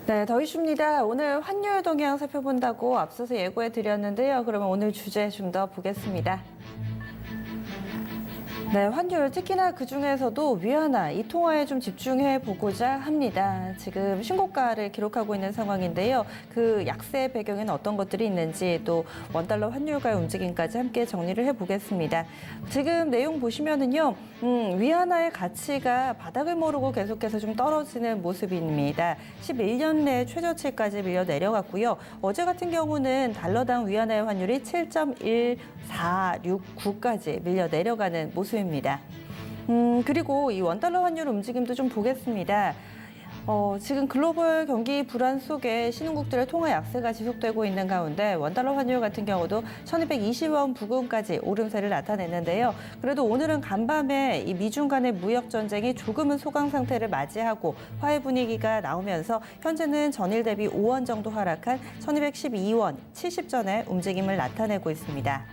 네, 더 이슈입니다. 오늘 환율 동향 살펴본다고 앞서서 예고해 드렸는데요. 그러면 오늘 주제 좀 더 보겠습니다. 네, 환율 특히나 그중에서도 위안화 이 통화에 좀 집중해 보고자 합니다. 지금 신고가를 기록하고 있는 상황인데요. 그 약세 배경에는 어떤 것들이 있는지 또 원달러 환율과의 움직임까지 함께 정리를 해 보겠습니다. 지금 내용 보시면은요. 위안화의 가치가 바닥을 모르고 계속해서 좀 떨어지는 모습입니다. 11년 내 최저치까지 밀려 내려갔고요. 어제 같은 경우는 달러당 위안화의 환율이 7.1469까지 밀려 내려가는 모습입니다. 그리고 이 원달러 환율 움직임도 좀 보겠습니다. 지금 글로벌 경기 불안 속에 신흥국들의 통화 약세가 지속되고 있는 가운데 원달러 환율 같은 경우도 1220원 부근까지 오름세를 나타냈는데요. 그래도 오늘은 간밤에 이 미중 간의 무역 전쟁이 조금은 소강 상태를 맞이하고 화해 분위기가 나오면서 현재는 전일 대비 5원 정도 하락한 1212원 70전의 움직임을 나타내고 있습니다.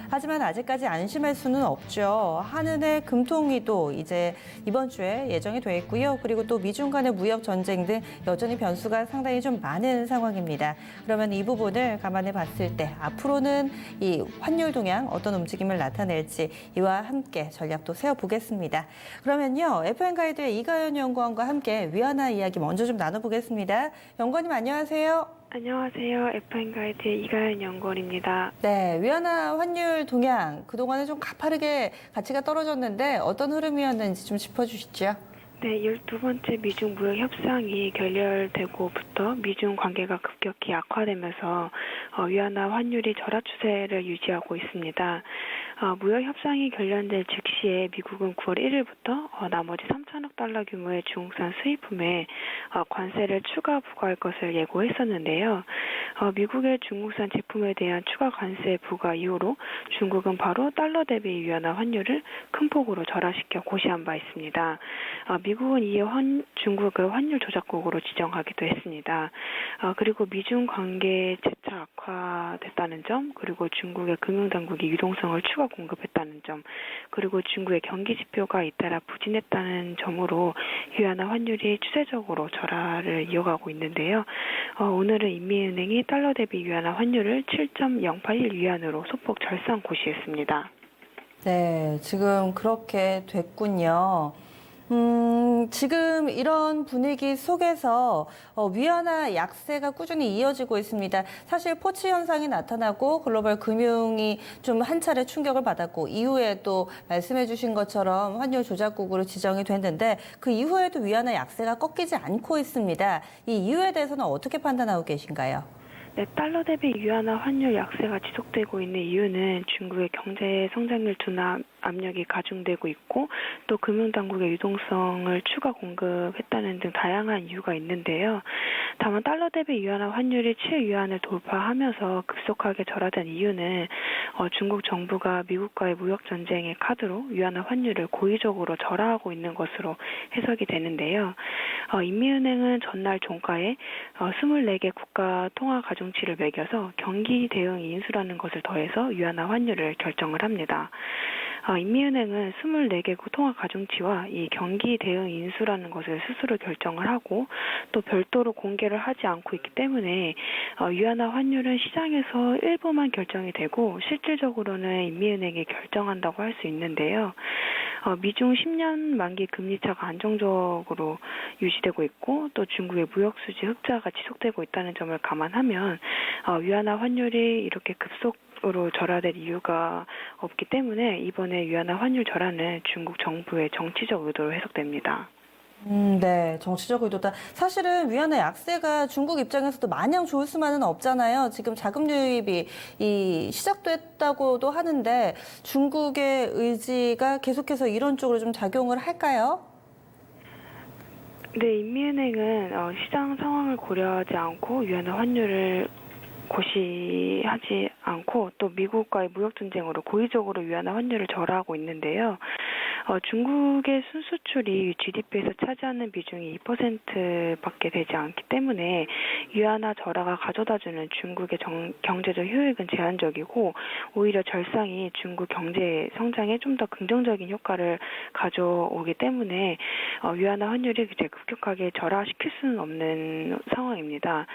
하지만 아직까지 안심할 수는 없죠. 한은의 금통위도 이제 이번 주에 예정이 돼 있고요. 그리고 또 미중 간의 무역 전쟁 등 여전히 변수가 상당히 좀 많은 상황입니다. 그러면 이 부분을 감안해 봤을 때 앞으로는 이 환율 동향 어떤 움직임을 나타낼지 이와 함께 전략도 세워보겠습니다. 그러면요. FN 가이드의 이가연 연구원과 함께 위안화 이야기 먼저 좀 나눠보겠습니다. 연구원님 안녕하세요. 안녕하세요. FN 가이드의 이가연 연구원입니다. 네, 위안화 환율 동향 그동안에 좀 가파르게 가치가 떨어졌는데 어떤 흐름이었는지 좀 짚어주시죠. 네, 12번째 미중 무역 협상이 결렬되고부터 미중 관계가 급격히 악화되면서 위안화 환율이 절하 추세를 유지하고 있습니다. 무역 협상이 결렬된 즉시에 미국은 9월 1일부터 나머지 3천억 달러 규모의 중국산 수입품에 관세를 추가 부과할 것을 예고했었는데요. 미국의 중국산 제품에 대한 추가 관세 부과 이후로 중국은 바로 달러 대비 위안화 환율을 큰 폭으로 절하시켜 고시한 바 있습니다. 미국은 이에 중국을 환율 조작국으로 지정하기도 했습니다. 그리고 미중 관계 재차 악화됐다는 점, 그리고 중국의 금융당국이 유동성을 추가 공급했다는 점, 그리고 중국의 경기 지표가 잇따라 부진했다는 점으로 위안화 환율이 추세적으로 절하를 이어가고 있는데요. 오늘은 인민은행이 달러 대비 위안화 환율을 7.081 위안으로 소폭 절상 고시했습니다. 네, 지금 그렇게 됐군요. 지금 이런 분위기 속에서 위안화 약세가 꾸준히 이어지고 있습니다. 사실 포치 현상이 나타나고 글로벌 금융이 좀 한 차례 충격을 받았고 이후에 또 말씀해 주신 것처럼 환율 조작국으로 지정이 됐는데 그 이후에도 위안화 약세가 꺾이지 않고 있습니다. 이 이유에 대해서는 어떻게 판단하고 계신가요? 네, 달러 대비 위안화 환율 약세가 지속되고 있는 이유는 중국의 경제 성장률 둔화 압력이 가중되고 있고 또 금융당국의 유동성을 추가 공급했다는 등 다양한 이유가 있는데요. 다만 달러 대비 위안화 환율이 7위안을 돌파하면서 급속하게 절하된 이유는 중국 정부가 미국과의 무역 전쟁의 카드로 위안화 환율을 고의적으로 절하하고 있는 것으로 해석이 되는데요. 인민은행은 전날 종가에 24개 국가 통화 가중치를 매겨서 경기 대응 인수라는 것을 더해서 위안화 환율을 결정을 합니다. 인민은행은 24개국 통화 가중치와 이 경기 대응 인수라는 것을 스스로 결정을 하고 또 별도로 공개를 하지 않고 있기 때문에 위안화 환율은 시장에서 일부만 결정이 되고 실질적으로는 인민은행이 결정한다고 할 수 있는데요. 미중 10년 만기 금리차가 안정적으로 유지되고 있고 또 중국의 무역 수지 흑자가 지속되고 있다는 점을 감안하면 위안화 환율이 이렇게 급속으로 절하될 이유가 없기 때문에 이번에 위안화 환율 절하는 중국 정부의 정치적 의도로 해석됩니다. 네, 정치적 의도다. 사실은 위안화 약세가 중국 입장에서도 마냥 좋을 수만은 없잖아요. 지금 자금 유입이 시작됐다고도 하는데 중국의 의지가 계속해서 이런 쪽으로 좀 작용을 할까요? 네, 인민은행은 시장 상황을 고려하지 않고 위안화 환율을 고시하지 않고 또 미국과의 무역 전쟁으로 고의적으로 위안화 환율을 절하하고 있는데요. 중국의 순수출이 GDP에서 차지하는 비중이 2%밖에 되지 않기 때문에 위안화 절하가 가져다주는 중국의 경제적 효익은 제한적이고 오히려 절상이 중국 경제 성장에 좀 더 긍정적인 효과를 가져오기 때문에 위안화 환율이 이제 급격하게 절하시킬 수는 없는 상황입니다.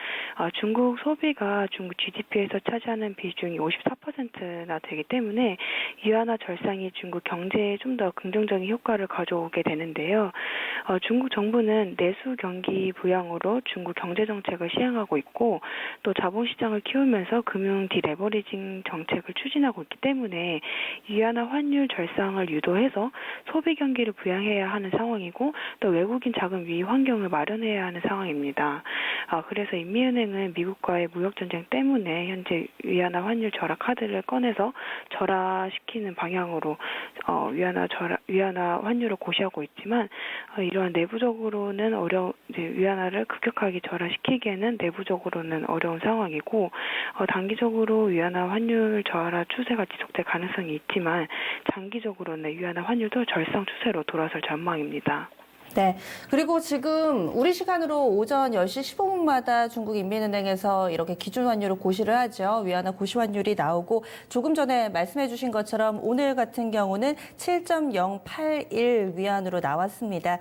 중국 소비가 중국 GDP에서 차지하는 비중이 54%나 되기 때문에 위안화 절상이 중국 경제에 좀 더 긍정적인 효과를 가져오게 되는데요. 중국 정부는 내수 경기 부양으로 중국 경제 정책을 시행하고 있고 또 자본시장을 키우면서 금융 디레버리징 정책을 추진하고 있기 때문에 위안화 환율 절상을 유도해서 소비 경기를 부양해야 하는 상황이고 또 외국인 자금 유입 환경을 마련해야 하는 상황입니다. 그래서 인민은행은 미국과의 무역 전쟁 때문에 현재 위안화 환율 절하 카드를 꺼내서 절하시키는 방향으로 위안화 환율을 고시하고 있지만 이러한 내부적으로는 위안화를 급격하게 절하시키기에는 내부적으로는 어려운 상황이고 단기적으로 위안화 환율 절하 추세가 지속될 가능성이 있지만 장기적으로는 위안화 환율도 절상 추세로 돌아설 전망입니다. 네. 그리고 지금 우리 시간으로 오전 10시 15분마다 중국인민은행에서 이렇게 기준 환율을 고시를 하죠. 위안화 고시 환율이 나오고 조금 전에 말씀해 주신 것처럼 오늘 같은 경우는 7.081 위안으로 나왔습니다.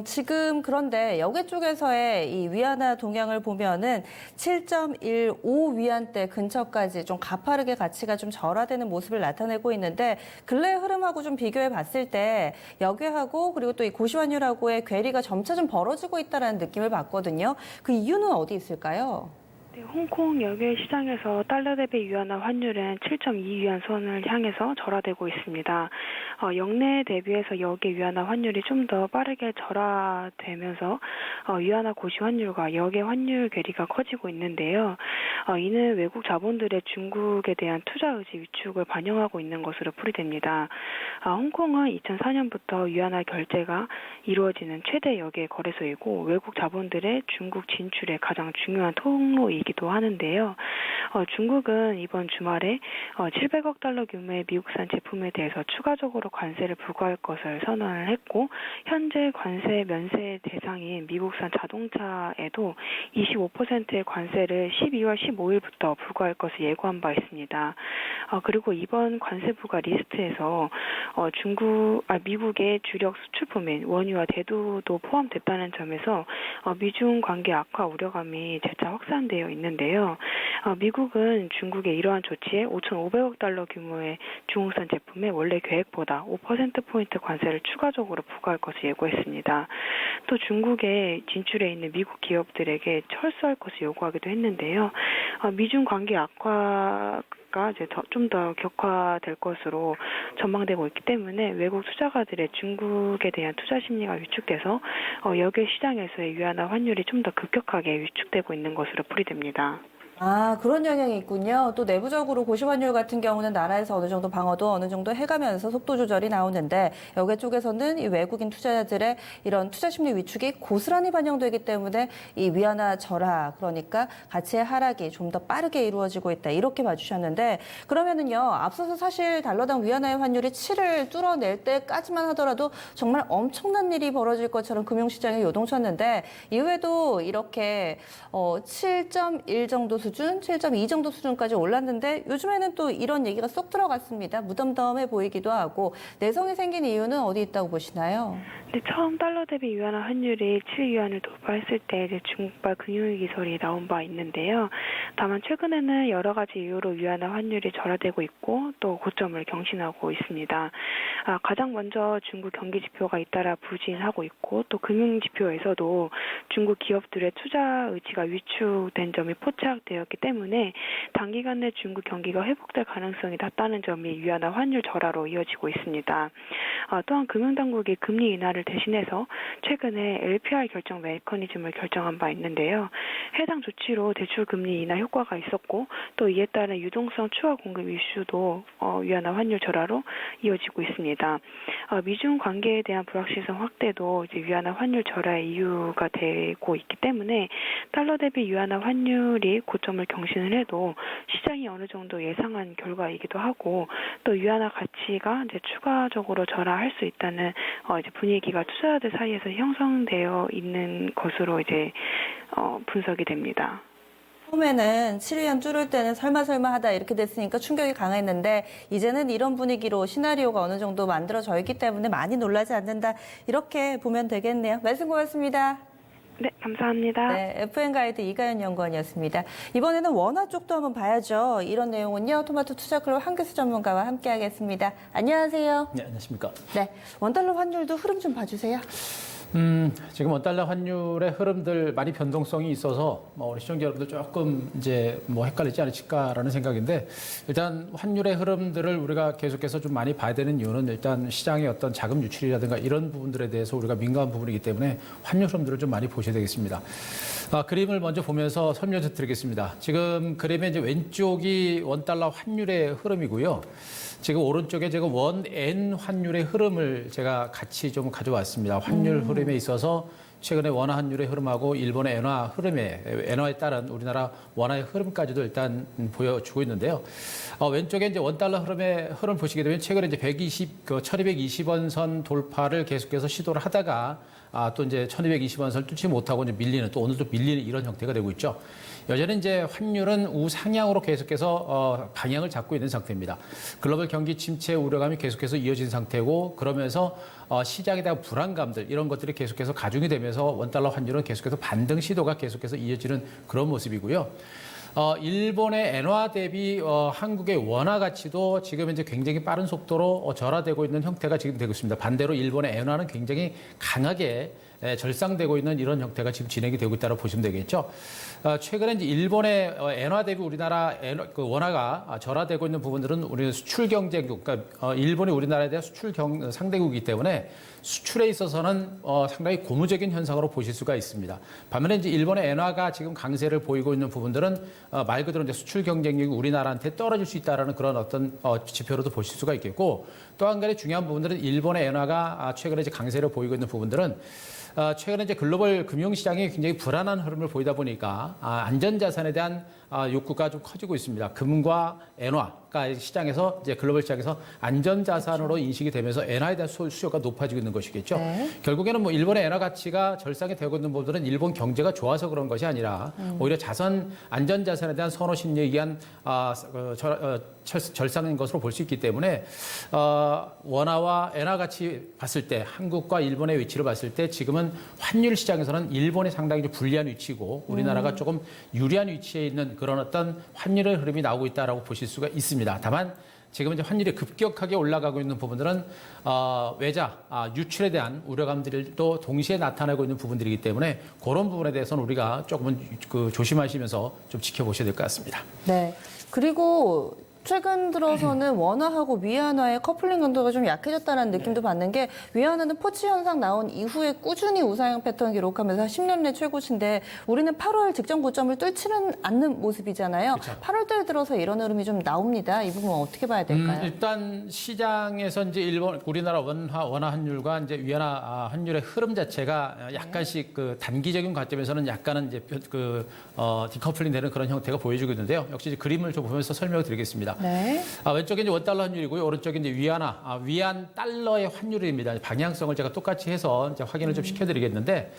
지금 그런데 여객 쪽에서의 이 위안화 동향을 보면은 7.15 위안대 근처까지 좀 가파르게 가치가 좀 절하되는 모습을 나타내고 있는데 근래 흐름하고 좀 비교해 봤을 때 여객하고 그리고 또 이 고시환율하고의 괴리가 점차 좀 벌어지고 있다는 느낌을 받거든요. 그 이유는 어디 있을까요? 네, 홍콩 여객 시장에서 달러 대비 위안화 환율은 7.2위안 선을 향해서 절하되고 있습니다. 역내 대비해서 여객 위안화 환율이 좀 더 빠르게 절하되면서 위안화 고시 환율과 여객 환율 괴리가 커지고 있는데요. 이는 외국 자본들의 중국에 대한 투자 의지 위축을 반영하고 있는 것으로 풀이됩니다. 홍콩은 2004년부터 위안화 결제가 이루어지는 최대 여객 거래소이고 외국 자본들의 중국 진출의 가장 중요한 통로이기도 하는데요. 중국은 이번 주말에 700억 달러 규모의 미국산 제품에 대해서 추가적으로 관세를 부과할 것을 선언을 했고 현재 관세 면세 대상인 미국산 자동차에도 25%의 관세를 12월 15일부터 부과할 것을 예고한 바 있습니다. 그리고 이번 관세 부과 리스트에서 미국의 주력 수출품인 원유와 대두도 포함됐다는 점에서 미중 관계 악화 우려감이 재차 확산되어 있는데요. 미국은 중국의 이러한 조치에 5,500억 달러 규모의 중국산 제품에 원래 계획보다 5%포인트 관세를 추가적으로 부과할 것을 예고했습니다. 또 중국에 진출해 있는 미국 기업들에게 철수할 것을 요구하기도 했는데요. 미중 관계 악화가 이제 좀 더 격화될 것으로 전망되고 있기 때문에 외국 투자가들의 중국에 대한 투자 심리가 위축돼서 여객 시장에서의 위안화 환율이 좀 더 급격하게 위축되고 있는 것으로 풀이됩니다. 그런 영향이 있군요. 또 내부적으로 고시환율 같은 경우는 나라에서 어느 정도 방어도 어느 정도 해가면서 속도 조절이 나오는데 여기 쪽에서는 이 외국인 투자자들의 이런 투자 심리 위축이 고스란히 반영되기 때문에 이 위안화 절하, 그러니까 가치의 하락이 좀 더 빠르게 이루어지고 있다. 이렇게 봐주셨는데 그러면은요, 앞서서 사실 달러당 위안화의 환율이 7을 뚫어낼 때까지만 하더라도 정말 엄청난 일이 벌어질 것처럼 금융시장에 요동쳤는데 이후에도 이렇게 7.1 정도 수준, 7.2 정도 수준까지 올랐는데 요즘에는 또 이런 얘기가 쏙 들어갔습니다. 무덤덤해 보이기도 하고 내성이 생긴 이유는 어디 있다고 보시나요? 네, 처음 달러 대비 위안화 환율이 7위안을 돌파했을 때 이제 중국발 금융위기 기설이 나온 바 있는데요. 다만 최근에는 여러 가지 이유로 위안화 환율이 절하되고 있고 또 고점을 경신하고 있습니다. 가장 먼저 중국 경기 지표가 잇따라 부진하고 있고 또 금융 지표에서도 중국 기업들의 투자 의지가 위축된 점이 포착되었기 때문에 단기간 내 중국 경기가 회복될 가능성이 낮다는 점이 위안화 환율 절하로 이어지고 있습니다. 또한 금융당국이 금리 인하를 대신해서 최근에 LPR 결정 메커니즘을 결정한 바 있는데요. 해당 조치로 대출 금리 인하 효과가 있었고 또 이에 따른 유동성 추가 공급 이슈도 위안화 환율 절하로 이어지고 있습니다. 미중 관계에 대한 불확실성 확대도 이제 위안화 환율 절하의 이유가 되고 있기 때문에 달러 대비 위안화 환율이 고점 고점을 경신을 해도 시장이 어느 정도 예상한 결과이기도 하고 또 위안화 가치가 이제 추가적으로 절하할 수 있다는 이제 분위기가 투자자들 사이에서 형성되어 있는 것으로 이제 분석이 됩니다. 처음에는 7위안 뚫을 때는 설마 하다 이렇게 됐으니까 충격이 강했는데 이제는 이런 분위기로 시나리오가 어느 정도 만들어져 있기 때문에 많이 놀라지 않는다. 이렇게 보면 되겠네요. 말씀 고맙습니다. 네, 감사합니다. 네, FN가이드 이가연 연구원이었습니다. 이번에는 원화 쪽도 한번 봐야죠. 이런 내용은요. 토마토 투자클럽 한교수 전문가와 함께하겠습니다. 안녕하세요. 네, 안녕하십니까. 네, 원달러 환율도 흐름 좀 봐주세요. 지금 원달러 환율의 흐름들 많이 변동성이 있어서 우리 시청자 여러분들 조금 이제 헷갈리지 않으실까라는 생각인데 일단 환율의 흐름들을 우리가 계속해서 좀 많이 봐야 되는 이유는 일단 시장의 어떤 자금 유출이라든가 이런 부분들에 대해서 우리가 민감한 부분이기 때문에 환율 흐름들을 좀 많이 보셔야 되겠습니다. 그림을 먼저 보면서 설명 좀 드리겠습니다. 지금 그림의 이제 왼쪽이 원달러 환율의 흐름이고요. 지금 오른쪽에 제가 원엔 환율의 흐름을 제가 같이 좀 가져왔습니다. 환율 흐름에 있어서 최근에 원화 환율의 흐름하고 일본의 엔화 흐름에 엔화에 따른 우리나라 원화의 흐름까지도 일단 보여주고 있는데요. 왼쪽에 이제 원달러 흐름의 흐름 보시게 되면 최근에 이제 1220원 선 돌파를 계속해서 시도를 하다가 또 이제 1220원 선을 뚫지 못하고 이제 밀리는 또 오늘도 밀리는 이런 형태가 되고 있죠. 여전히 이제 환율은 우상향으로 계속해서 방향을 잡고 있는 상태입니다. 글로벌 경기 침체 우려감이 계속해서 이어진 상태고 그러면서 시장에 대한 불안감들 이런 것들이 계속해서 가중이 되면서 원달러 환율은 계속해서 반등 시도가 계속해서 이어지는 그런 모습이고요. 일본의 엔화 대비 한국의 원화 가치도 지금 이제 굉장히 빠른 속도로 절하되고 있는 형태가 지금 되고 있습니다. 반대로 일본의 엔화는 굉장히 강하게 절상되고 있는 이런 형태가 지금 진행이 되고 있다고 보시면 되겠죠. 최근에 이제 일본의 엔화 대비 우리나라 원화가 절하되고 있는 부분들은 우리는 수출 경쟁국, 그러니까 일본이 우리나라에 대한 수출 상대국이기 때문에 수출에 있어서는 상당히 고무적인 현상으로 보실 수가 있습니다. 반면에 이제 일본의 엔화가 지금 강세를 보이고 있는 부분들은 말 그대로 이제 수출 경쟁력이 우리나라한테 떨어질 수 있다라는 그런 어떤 지표로도 보실 수가 있겠고 또 한 가지 중요한 부분들은 일본의 엔화가 최근에 이제 강세를 보이고 있는 부분들은 최근에 이제 글로벌 금융시장이 굉장히 불안한 흐름을 보이다 보니까 안전자산에 대한 욕구가 좀 커지고 있습니다. 금과 엔화가 시장에서 이제 글로벌 시장에서 안전자산으로 그렇죠. 인식이 되면서 엔화에 대한 수요가 높아지고 있는 것이겠죠. 네. 결국에는 일본의 엔화 가치가 절상이 되고 있는 부분들은 일본 경제가 좋아서 그런 것이 아니라 오히려 안전자산에 대한 선호 심리에 의한 절상인 것으로 볼 수 있기 때문에 원화와 엔화 가치 봤을 때 한국과 일본의 위치를 봤을 때 지금은 환율 시장에서는 일본이 상당히 좀 불리한 위치고 우리나라가 조금 유리한 위치에 있는 그런 어떤 환율의 흐름이 나오고 있다라고 보실 수가 있습니다. 다만 지금 이제 환율이 급격하게 올라가고 있는 부분들은 외자 유출에 대한 우려감들도 동시에 나타나고 있는 부분들이기 때문에 그런 부분에 대해서는 우리가 조금은 조심하시면서 좀 지켜보셔야 될 것 같습니다. 네. 그리고 최근 들어서는 원화하고 위안화의 커플링 강도가 좀 약해졌다는 느낌도 받는 게 위안화는 포치 현상 나온 이후에 꾸준히 우상향 패턴 기록하면서 10년 내 최고치인데 우리는 8월 직전 고점을 뚫지는 않는 모습이잖아요. 그렇죠. 8월 달 들어서 이런 흐름이 좀 나옵니다. 이 부분 어떻게 봐야 될까요? 일단 시장에서 이제 우리나라 원화 환율과 이제 위안화 환율의 흐름 자체가 약간씩 단기적인 관점에서는 약간은 이제 디커플링 되는 그런 형태가 보여지고 있는데요. 역시 이제 그림을 좀 보면서 설명을 드리겠습니다. 네. 왼쪽에 이제 원달러 환율이고요. 오른쪽에 이제 위안화, 위안 달러의 환율입니다. 방향성을 제가 똑같이 해서 이제 확인을 좀 시켜드리겠는데,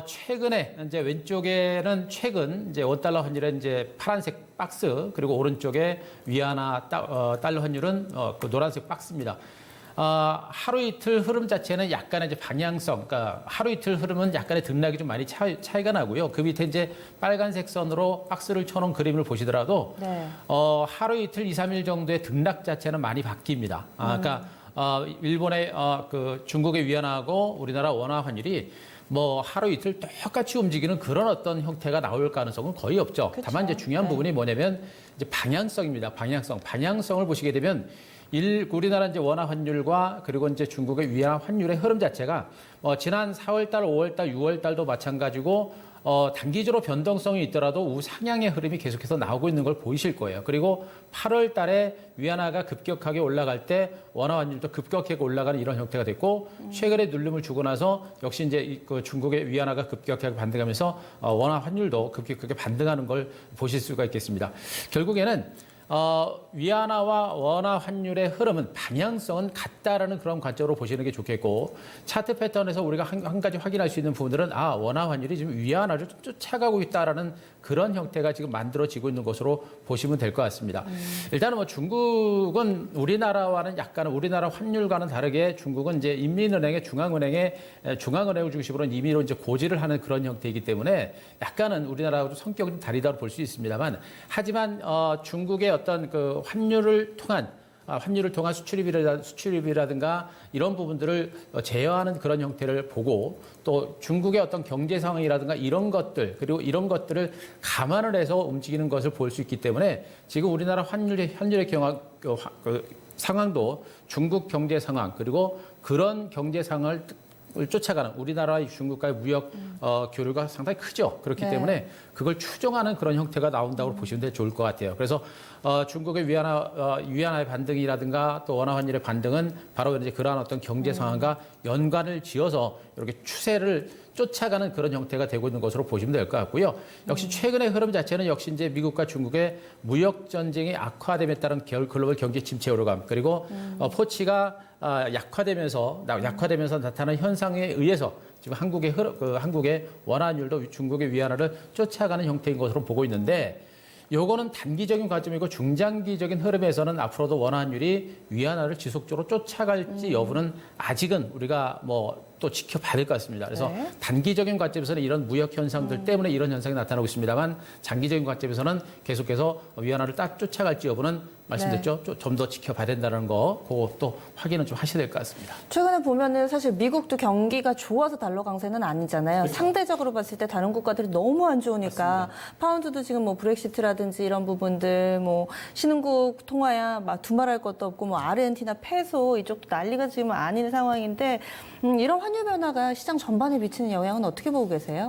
최근에 이제 왼쪽에는 최근 이제 원달러 환율의 이제 파란색 박스, 그리고 오른쪽에 위안화 달러 환율은 그 노란색 박스입니다. 하루 이틀 흐름 자체는 약간의 이제 방향성, 그러니까 하루 이틀 흐름은 약간의 등락이 좀 많이 차이가 나고요. 그 밑에 이제 빨간색 선으로 박스를 쳐놓은 그림을 보시더라도, 네. 하루 이틀, 2, 3일 정도의 등락 자체는 많이 바뀝니다. 그러니까, 일본의, 중국의 위안화하고 우리나라 원화 환율이 하루 이틀 똑같이 움직이는 그런 어떤 형태가 나올 가능성은 거의 없죠. 그쵸? 다만 이제 중요한 부분이 뭐냐면 이제 방향성입니다. 방향성을 보시게 되면 우리나라 이제 원화 환율과 그리고 이제 중국의 위안화 환율의 흐름 자체가 지난 4월달, 5월달, 6월달도 마찬가지고 단기적으로 변동성이 있더라도 우상향의 흐름이 계속해서 나오고 있는 걸 보이실 거예요. 그리고 8월 달에 위안화가 급격하게 올라갈 때 원화 환율도 급격하게 올라가는 이런 형태가 됐고 최근에 눌림을 주고 나서 역시 이제 그 중국의 위안화가 급격하게 반등하면서 원화 환율도 급격하게 반등하는 걸 보실 수가 있겠습니다. 결국에는 위안화와 원화 환율의 흐름은 방향성은 같다라는 그런 관점으로 보시는 게 좋겠고 차트 패턴에서 우리가 한 가지 확인할 수 있는 부분들은 원화 환율이 지금 위안화를 좀 쫓아가고 있다라는 그런 형태가 지금 만들어지고 있는 것으로 보시면 될 것 같습니다. 일단은 뭐 중국은 우리나라와는 약간 우리나라 환율과는 다르게 중국은 이제 인민은행의 중앙은행을 중심으로 임의로 이제 고지를 하는 그런 형태이기 때문에 약간은 우리나라하고 성격이 좀 다르다고 볼 수 있습니다만 하지만 중국의 어떤 그 환율을 통한 수출입이라든가 이런 부분들을 제어하는 그런 형태를 보고 또 중국의 어떤 경제 상황이라든가 이런 것들 그리고 이런 것들을 감안을 해서 움직이는 것을 볼 수 있기 때문에 지금 우리나라 현실의 상황도 중국 경제 상황 그리고 그런 경제 상황을 쫓아가는 우리나라와 중국과의 무역 교류가 상당히 크죠. 그렇기 때문에 그걸 추종하는 그런 형태가 나온다고 보시면 좋을 것 같아요. 그래서 중국의 위안화의 반등이라든가 또 원화 환율의 반등은 바로 이제 그러한 어떤 경제 상황과 연관을 지어서 이렇게 추세를 쫓아가는 그런 형태가 되고 있는 것으로 보시면 될 것 같고요. 역시 최근의 흐름 자체는 역시 이제 미국과 중국의 무역 전쟁이 악화됨에 따른 글로벌 경제 침체 오르감 그리고 포치가 약화되면서 나타난 현상에 의해서 지금 한국의 원화율도 중국의 위안화를 쫓아가는 형태인 것으로 보고 있는데 요거는 단기적인 관점이고 중장기적인 흐름에서는 앞으로도 원화율이 위안화를 지속적으로 쫓아갈지 여부는 아직은 우리가 또 지켜봐야 될 것 같습니다. 그래서 단기적인 관점에서는 이런 무역 현상들 때문에 이런 현상이 나타나고 있습니다만 장기적인 관점에서는 계속해서 위안화를 딱 쫓아갈지 여부는 말씀드렸죠. 좀 더 지켜봐야 된다는 거, 그거 또 확인은 좀 하셔야 될 것 같습니다. 최근에 보면은 사실 미국도 경기가 좋아서 달러 강세는 아니잖아요. 그렇죠. 상대적으로 봤을 때 다른 국가들이 너무 안 좋으니까 맞습니다. 파운드도 지금 브렉시트라든지 이런 부분들 신흥국 통화야 두말할 것도 없고 아르헨티나 페소 이쪽도 난리가 지금 아닌 상황인데 이런 환율 변화가 시장 전반에 미치는 영향은 어떻게 보고 계세요?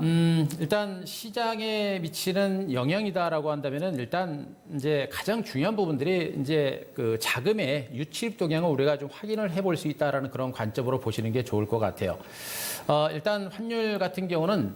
일단 시장에 미치는 영향이다라고 한다면은 일단 이제 가장 중요한 부분들이 이제 그 자금의 유출입 동향을 우리가 좀 확인을 해볼 수 있다라는 그런 관점으로 보시는 게 좋을 것 같아요. 일단 환율 같은 경우는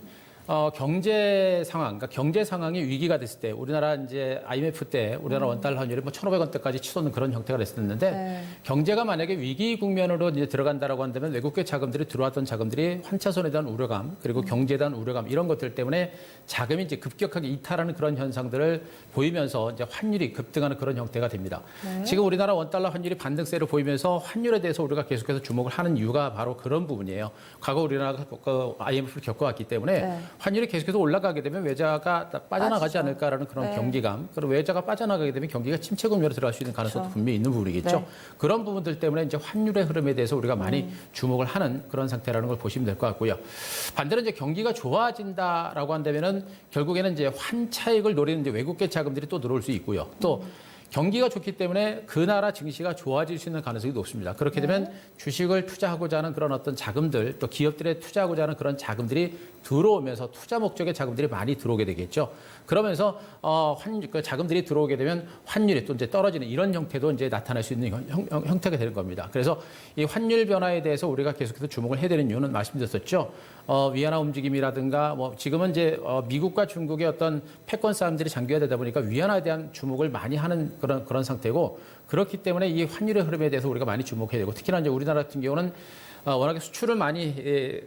경제 상황이 위기가 됐을 때 우리나라 이제 IMF 때 우리나라 원달러 환율이 1,500원대까지 치솟는 그런 형태가 됐었는데 경제가 만약에 위기 국면으로 이제 들어간다라고 한다면 외국계 자금들이 들어왔던 자금들이 환차손에 대한 우려감 그리고 경제에 대한 우려감 이런 것들 때문에 자금이 이제 급격하게 이탈하는 그런 현상들을 보이면서 이제 환율이 급등하는 그런 형태가 됩니다. 지금 우리나라 원달러 환율이 반등세를 보이면서 환율에 대해서 우리가 계속해서 주목을 하는 이유가 바로 그런 부분이에요. 과거 우리나라가 IMF를 겪어왔기 때문에 환율이 계속해서 올라가게 되면 외자가 빠져나가지 않을까라는 그런 경기감. 그리고 외자가 빠져나가게 되면 경기가 침체 국면으로 들어갈 수 있는 가능성도 분명히 있는 부분이겠죠. 그런 부분들 때문에 이제 환율의 흐름에 대해서 우리가 많이 주목을 하는 그런 상태라는 걸 보시면 될 것 같고요. 반대로 이제 경기가 좋아진다라고 한다면은 결국에는 이제 환차익을 노리는 이제 외국계 자금들이 또 들어올 수 있고요. 또 경기가 좋기 때문에 그 나라 증시가 좋아질 수 있는 가능성이 높습니다. 그렇게 되면 주식을 투자하고자 하는 그런 어떤 자금들, 또 기업들에 투자하고자 하는 그런 자금들이 들어오면서 투자 목적의 자금들이 많이 들어오게 되겠죠. 그러면서 그 자금들이 들어오게 되면 환율이 또 이제 떨어지는 이런 형태도 이제 나타날 수 있는 형태가 되는 겁니다. 그래서 이 환율 변화에 대해서 우리가 계속해서 주목을 해야 되는 이유는 말씀드렸었죠. 위안화 움직임이라든가 지금은 이제 미국과 중국의 어떤 패권 싸움들이 장기화되다 보니까 위안화에 대한 주목을 많이 하는 그런 상태고 그렇기 때문에 이 환율의 흐름에 대해서 우리가 많이 주목해야 되고 특히나 이제 우리나라 같은 경우는 워낙에 수출을 많이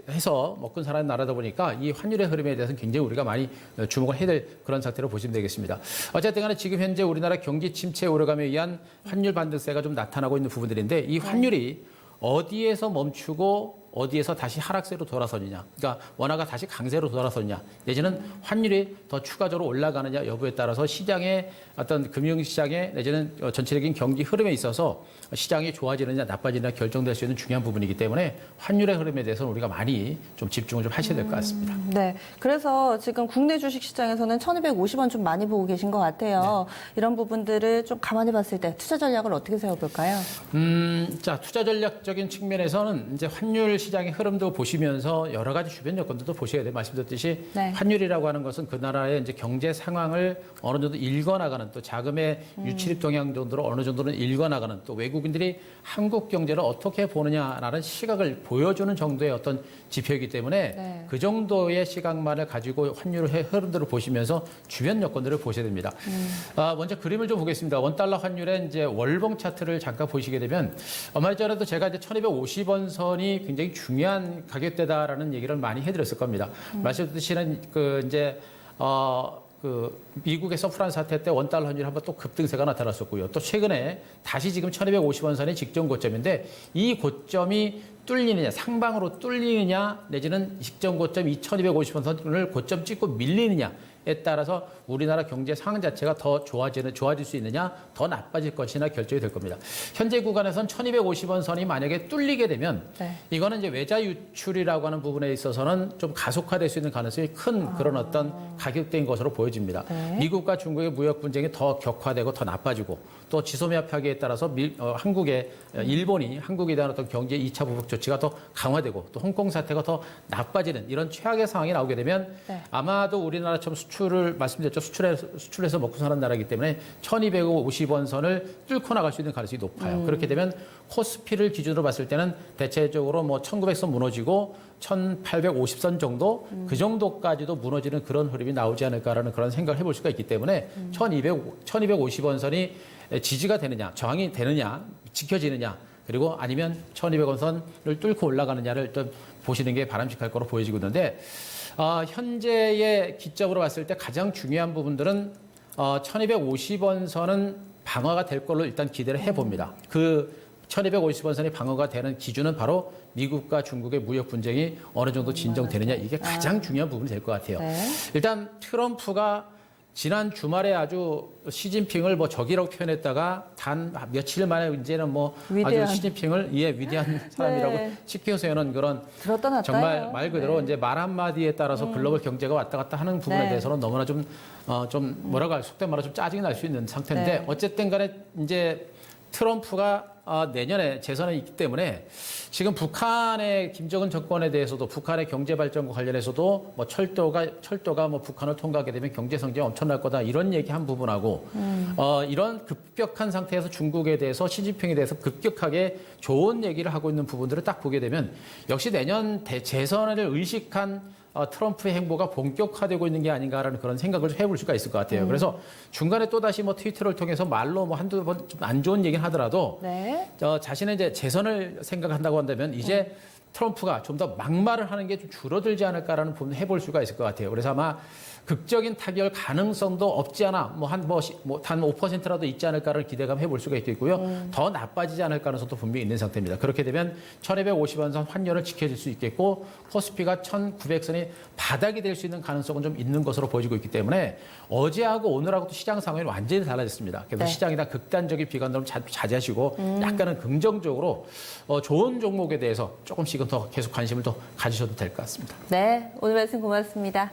해서 먹고 사는 나라다 보니까 이 환율의 흐름에 대해서는 굉장히 우리가 많이 주목을 해야 될 그런 상태로 보시면 되겠습니다. 어쨌든 간에 지금 현재 우리나라 경기 침체 오르감에 의한 환율 반등세가 좀 나타나고 있는 부분들인데 이 환율이 어디에서 멈추고 어디에서 다시 하락세로 돌아서느냐, 그러니까 원화가 다시 강세로 돌아서느냐, 내지는 환율이 더 추가적으로 올라가느냐 여부에 따라서 시장의 어떤 금융시장의 내지는 전체적인 경기 흐름에 있어서 시장이 좋아지느냐 나빠지느냐 결정될 수 있는 중요한 부분이기 때문에 환율의 흐름에 대해서는 우리가 많이 좀 집중을 좀 하셔야 될 것 같습니다. 네, 그래서 지금 국내 주식 시장에서는 1,250원 좀 많이 보고 계신 것 같아요. 이런 부분들을 좀 가만히 봤을 때 투자 전략을 어떻게 세워볼까요? 자, 투자 전략적인 측면에서는 이제 환율 환율 시장의 흐름도 보시면서 여러 가지 주변 여건들도 보셔야 돼요. 말씀드렸듯이 네. 환율이라고 하는 것은 그 나라의 이제 경제 상황을 어느 정도 읽어나가는 또 자금의 유출입 동향 정도로 어느 정도는 읽어나가는 또 외국인들이 한국 경제를 어떻게 보느냐라는 시각을 보여주는 정도의 어떤 지표이기 때문에 네. 그 정도의 시각만을 가지고 환율의 흐름들을 보시면서 주변 여건들을 보셔야 됩니다. 먼저 그림을 좀 보겠습니다. 원달러 환율의 이제 월봉 차트를 잠깐 보시게 되면 얼마 전에도 제가 이제 1,250원 선이 굉장히 중요한 가격대다라는 얘기를 많이 해드렸을 겁니다. 말씀드리는 그 이제 그 미국의 서프란 사태 때 원달러 환율이 한번 또 급등세가 나타났었고요. 또 최근에 다시 지금 1,250원 선이 직전 고점인데 이 고점이 뚫리느냐, 상방으로 뚫리느냐 내지는 직전 고점 2,250원 선을 고점 찍고 밀리느냐에 따라서 우리나라 경제 상황 자체가 더 좋아질 수 있느냐, 더 나빠질 것이나 결정이 될 겁니다. 현재 구간에선 1,250원 선이 만약에 뚫리게 되면 네. 이거는 이제 외자 유출이라고 하는 부분에 있어서는 좀 가속화될 수 있는 가능성이 큰 그런 어떤 가격대인 것으로 보여집니다. 네. 미국과 중국의 무역 분쟁이 더 격화되고 더 나빠지고 또 지소미아 파기에 따라서 한국의 일본이 한국에 대한 어떤 경제 2차 보복 조치가 더 강화되고 또 홍콩 사태가 더 나빠지는 이런 최악의 상황이 나오게 되면 네. 아마도 우리나라처럼 수출을 말씀드렸죠. 수출해서 먹고 사는 나라이기 때문에 1,250원 선을 뚫고 나갈 수 있는 가능성이 높아요. 그렇게 되면 코스피를 기준으로 봤을 때는 대체적으로 뭐 1,900선 무너지고 1,850선 정도 그 정도까지도 무너지는 그런 흐름이 나오지 않을까라는 그런 생각을 해볼 수가 있기 때문에 1,250원 선이 지지가 되느냐, 저항이 되느냐, 지켜지느냐, 그리고 아니면 1,200원 선을 뚫고 올라가느냐를 일단 보시는 게 바람직할 거로 보여지고 있는데 현재의 기점으로 봤을 때 가장 중요한 부분들은 1,250원 선은 방어가 될 걸로 일단 기대를 해봅니다. 그 1,250원 선이 방어가 되는 기준은 바로 미국과 중국의 무역 분쟁이 어느 정도 진정되느냐 이게 가장 중요한 부분이 될 것 같아요. 네. 일단 트럼프가 지난 주말에 아주 시진핑을 뭐 적이라고 표현했다가 단 며칠 만에 이제는 뭐 위대한. 아주 시진핑을 위대한 사람이라고 네. 치켜 세우는 그런 들었다 놨다 정말 해요. 말 그대로 네. 이제 말 한마디에 따라서 글로벌 경제가 왔다 갔다 하는 부분에 네. 대해서는 너무나 좀 뭐라고 할 속된 말로 좀 짜증이 날 수 있는 상태인데 네. 어쨌든 간에 이제 트럼프가 내년에 재선이 있기 때문에 지금 북한의 김정은 정권에 대해서도 북한의 경제 발전과 관련해서도 뭐 철도가 뭐 북한을 통과하게 되면 경제 성장이 엄청날 거다 이런 얘기 한 부분하고 이런 급격한 상태에서 중국에 대해서 시진핑에 대해서 급격하게 좋은 얘기를 하고 있는 부분들을 딱 보게 되면 역시 내년 재선을 의식한 트럼프의 행보가 본격화되고 있는 게 아닌가라는 그런 생각을 해볼 수가 있을 것 같아요. 그래서 중간에 또다시 뭐 트위터를 통해서 말로 뭐 한두 번 좀 안 좋은 얘기는 하더라도 네. 자신의 이제 재선을 생각한다고 한다면 이제 트럼프가 좀 더 막말을 하는 게 좀 줄어들지 않을까라는 부분을 해볼 수가 있을 것 같아요. 그래서 아마 극적인 타결 가능성도 없지 않아 단 5%라도 있지 않을까라는 기대감 해볼 수가 있겠고요. 더 나빠지지 않을 가능성도 분명히 있는 상태입니다. 그렇게 되면 1,250원 선 환율을 지켜질 수 있겠고 코스피가 1,900선이 바닥이 될 수 있는 가능성은 좀 있는 것으로 보여지고 있기 때문에 어제하고 오늘하고도 시장 상황이 완전히 달라졌습니다. 그래서 네. 시장이 다 극단적인 비관들을 자제하시고 약간은 긍정적으로 좋은 종목에 대해서 조금씩은 더 계속 관심을 더 가지셔도 될 것 같습니다. 네, 오늘 말씀 고맙습니다.